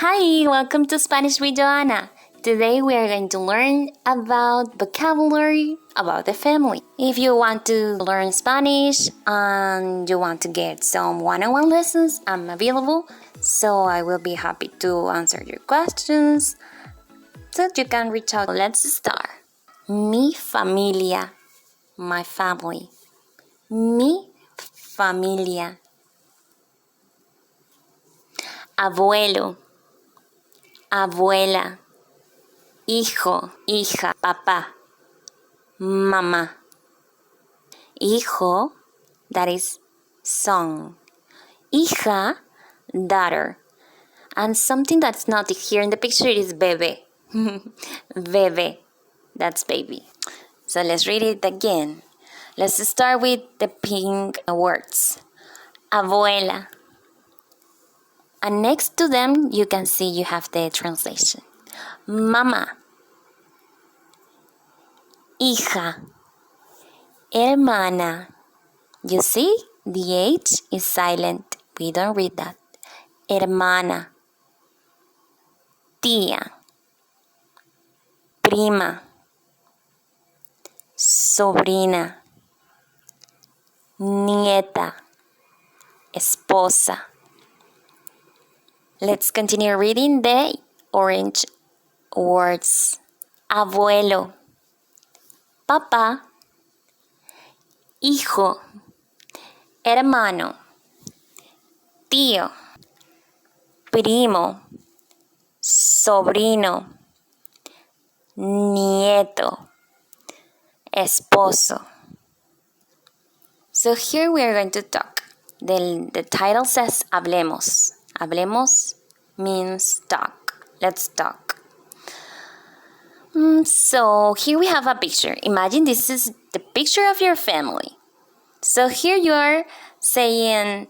Hi, welcome to Spanish with Joanna. Today we are going to learn about vocabulary about the family. If you want to learn Spanish and you want to get some one-on-one lessons, I'm available, so I will be happy to answer your questions. So you can reach out. Let's start. Mi familia, my family. Mi familia. Abuelo, abuela, hijo, hija, papá, mamá. Hijo, that is son. Hija, daughter. And something that's not here in the picture is bebé. Bebé, that's baby. So let's read it again. Let's start with the pink words. Abuela. And next to them, you can see you have the translation. Mamá. Hija. Hermana. You see, the H is silent. We don't read that. Hermana. Tía. Prima. Sobrina. Nieta. Esposa. Let's continue reading the orange words. Abuelo. Papá. Hijo. Hermano. Tío. Primo. Sobrino. Nieto. Esposo. So here we are going to talk. The title says Hablemos. Hablemos means talk. Let's talk. So here we have a picture. Imagine this is the picture of your family. So here you are saying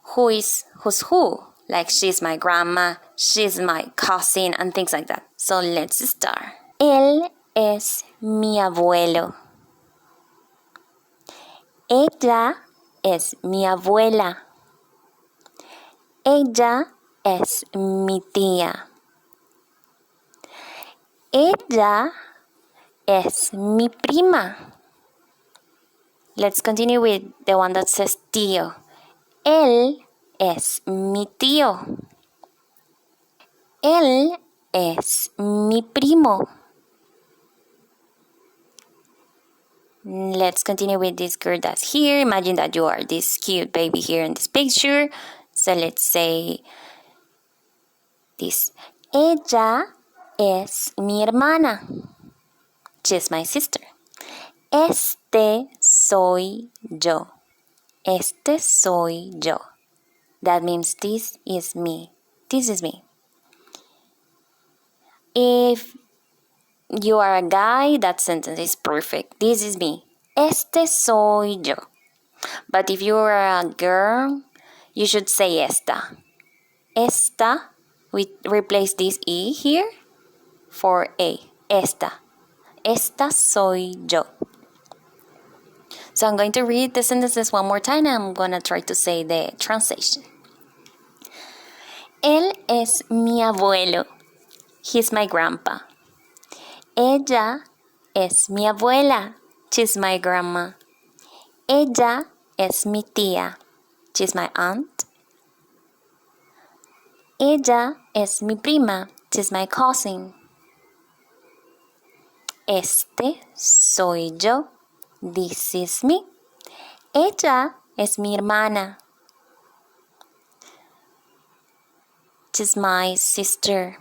who's who. Like she's my grandma, she's my cousin, and things like that. So let's start. Él es mi abuelo. Ella es mi abuela. Ella es mi tía. Ella es mi prima. Let's continue with the one that says tío. Él es mi tío. Él es mi primo. Let's continue with this girl that's here. Imagine that you are this cute baby here in this picture. So let's say this. Ella es mi hermana. She's my sister. Este soy yo. Este soy yo. That means this is me. This is me. If you are a guy, that sentence is perfect. This is me. Este soy yo. But if you are a girl, you should say esta. Esta, we replace this E here for A. Esta. Esta soy yo. So I'm going to read the sentences one more time and I'm going to try to say the translation. Él es mi abuelo. He's my grandpa. Ella es mi abuela. She's my grandma. Ella es mi tía. She's my aunt. Ella es mi prima. She's my cousin. Este soy yo. This is me. Ella es mi hermana. She's my sister.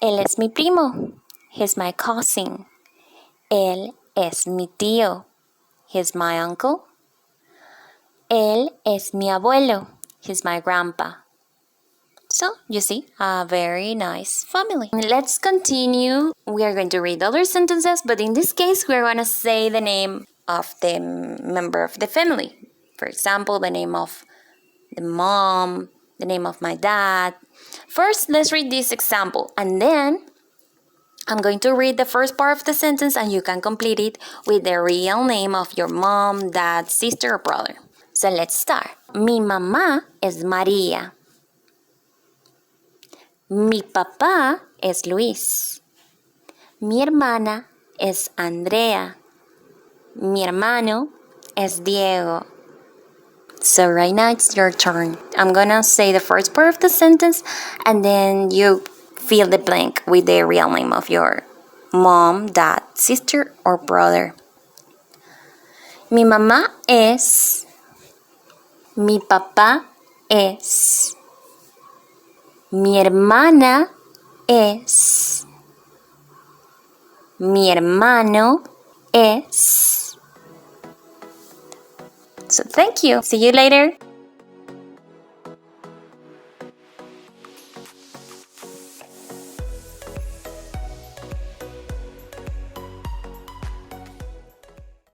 Él es mi primo. He's my cousin. Él es mi tío. He's my uncle. Él es mi abuelo. He's my grandpa. So, you see, a very nice family. Let's continue. We are going to read other sentences, but in this case, we're going to say the name of the member of the family. For example, the name of the mom, the name of my dad. First, let's read this example, and then I'm going to read the first part of the sentence, and you can complete it with the real name of your mom, dad, sister, or brother. So let's start. Mi mamá es María. Mi papá es Luis. Mi hermana es Andrea. Mi hermano es Diego. So right now it's your turn. I'm gonna say the first part of the sentence and then you fill the blank with the real name of your mom, dad, sister, or brother. Mi mamá es. Mi papá es. Mi hermana es. Mi hermano es. So thank you. See you later.